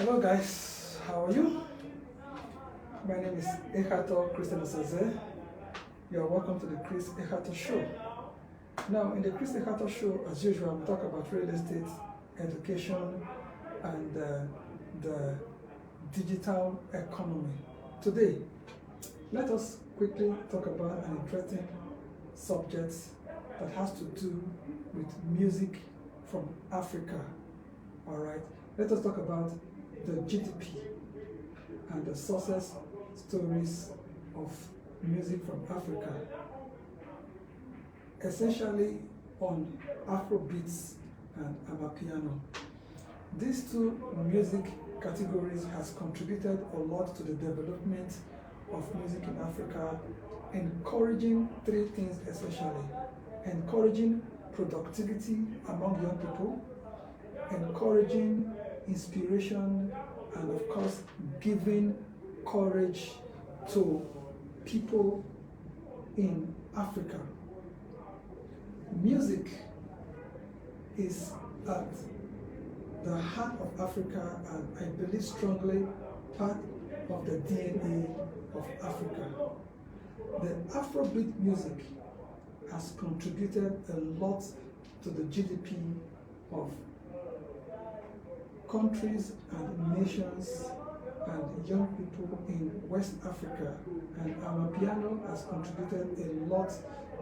Hello guys, how are you? My name is Ekhator Osazee. You are welcome to the Chris Ekhator Show. Now, in the Chris Ekhator Show, as usual, we talk about real estate, education, and the digital economy. Today, let us quickly talk about an interesting subject that has to do with music from Africa. All right, let us talk about the GDP and the success stories of music from Africa, essentially on Afrobeats and Amapiano. These two music categories has contributed a lot to the development of music in Africa, encouraging three things essentially: encouraging productivity among young people, encouraging inspiration, and of course giving courage to people in Africa. Music is at the heart of Africa, and I believe strongly part of the DNA of Africa. The Afrobeat music has contributed a lot to the GDP of countries and nations and young people in West Africa, and Amapiano has contributed a lot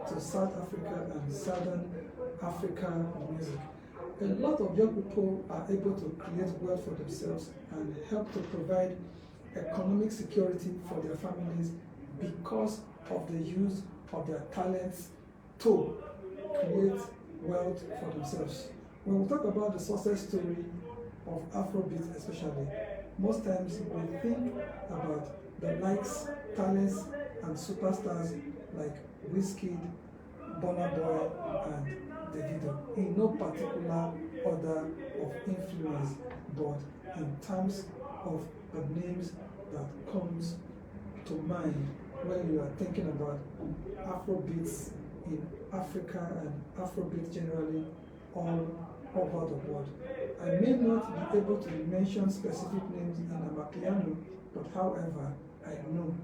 to South Africa and Southern Africa music. A lot of young people are able to create wealth for themselves and help to provide economic security for their families because of the use of their talents to create wealth for themselves. When we talk about the success story of Afrobeats especially, most times we think about the likes, talents, and superstars like Wizkid, Burna Boy, and Davido, in no particular order of influence, but in terms of the names that comes to mind when you are thinking about Afrobeats in Africa and Afrobeats generally all over the world. I may not be able to mention specific names in Amapiano, but however, I know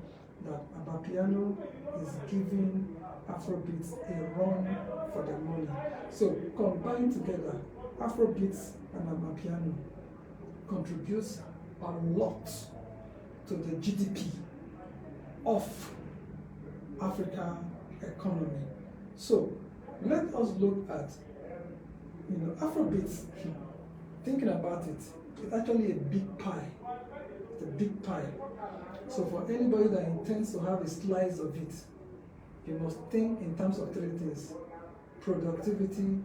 that Amapiano is giving Afrobeats a run for their money. So combined together, Afrobeats and Amapiano contributes a lot to the GDP of Africa economy. So let us look at Afrobeats. Thinking about it, it's actually a big pie. It's a big pie. So for anybody that intends to have a slice of it, you must think in terms of three things: productivity,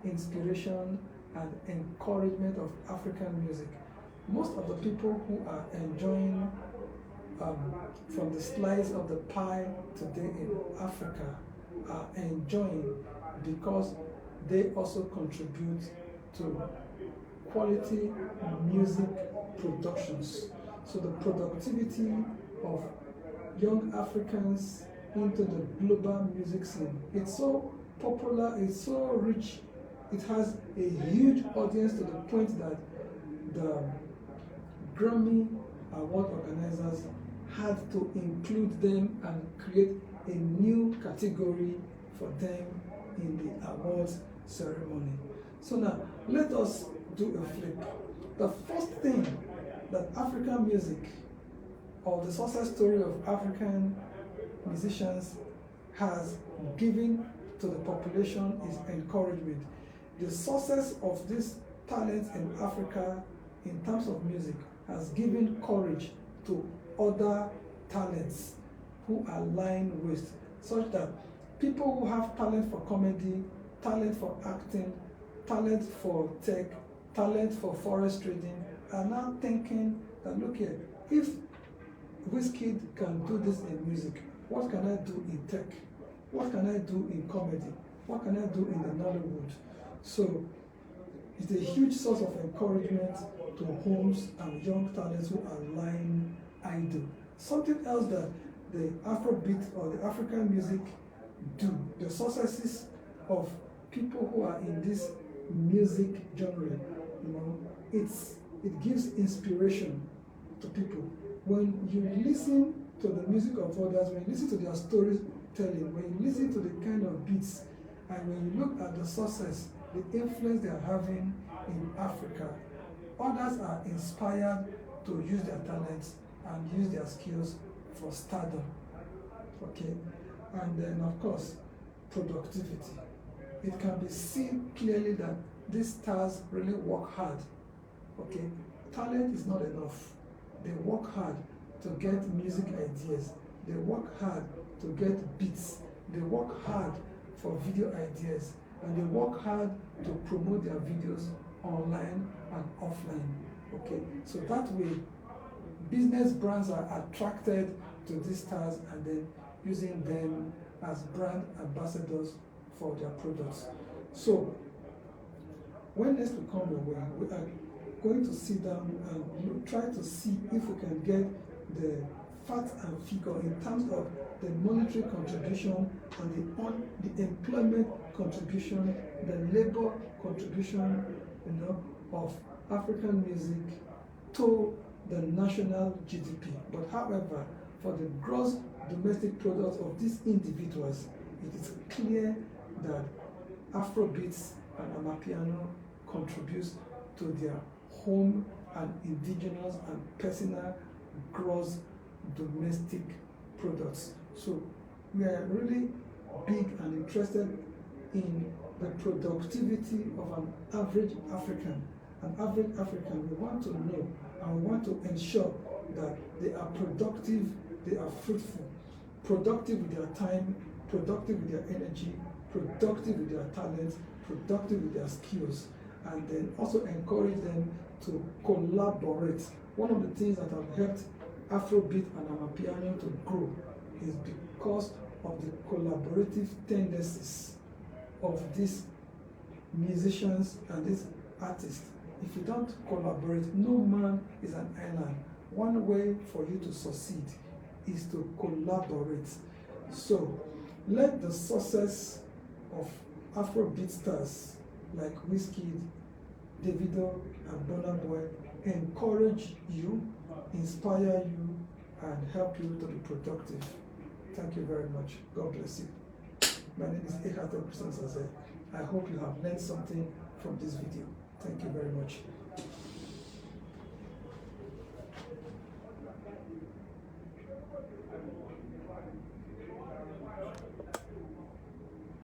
inspiration, and encouragement of African music. Most of the people who are enjoying from the slice of the pie today in Africa are enjoying because they also contribute to quality music productions. So the productivity of young Africans into the global music scene, it's so popular, it's so rich, it has a huge audience to the point that the Grammy Award organizers had to include them and create a new category for them in the awards ceremony. So now, let us do a flip. The first thing that African music, or the success story of African musicians, has given to the population is encouragement. The success of this talent in Africa in terms of music has given courage to other talents who are lying waste, such that people who have talent for comedy, talent for acting, talent for tech, talent for forest trading are now thinking that, look here, if Wizkid can do this in music, what can I do in tech? What can I do in comedy? What can I do in the Nollywood? So it's a huge source of encouragement to homes and young talents who are lying idle. Something else that the Afrobeat or the African music do, the successes of people who are in this music genre, it's it gives inspiration to people. When you listen to the music of others, when you listen to their storytelling, when you listen to the kind of beats, and when you look at the success, the influence they are having in Africa, others are inspired to use their talents and use their skills for stardom. Okay? And then, of course, productivity. It can be seen clearly that these stars really work hard. Okay? Talent is not enough. They work hard to get music ideas. They work hard to get beats. They work hard for video ideas. And they work hard to promote their videos online and offline. Okay? So that way, business brands are attracted to these stars and then using them as brand ambassadors for their products. So, when next we come your way, we are going to sit down and try to see if we can get the facts and figure in terms of the monetary contribution and the employment contribution, the labor contribution, of African music to the national GDP. But however, for the gross domestic product of these individuals, it is clear that Afrobeats and Amapiano contributes to their home and indigenous and personal gross domestic products. So we are really big and interested in the productivity of an average African. An average African, we want to know and we want to ensure that they are productive, they are fruitful, productive with their time, productive with their energy, productive with their talents, productive with their skills, and then also encourage them to collaborate. One of the things that have helped Afrobeat and Amapiano to grow is because of the collaborative tendencies of these musicians and these artists. If you don't collaborate, no man is an island. One way for you to succeed is to collaborate. So let the success of Afrobeats stars like Wizkid, Davido and Burna Boy encourage you, inspire you, and help you to be productive. Thank you very much. God bless you. My name is Ekhator. I hope you have learned something from this video. Thank you very much.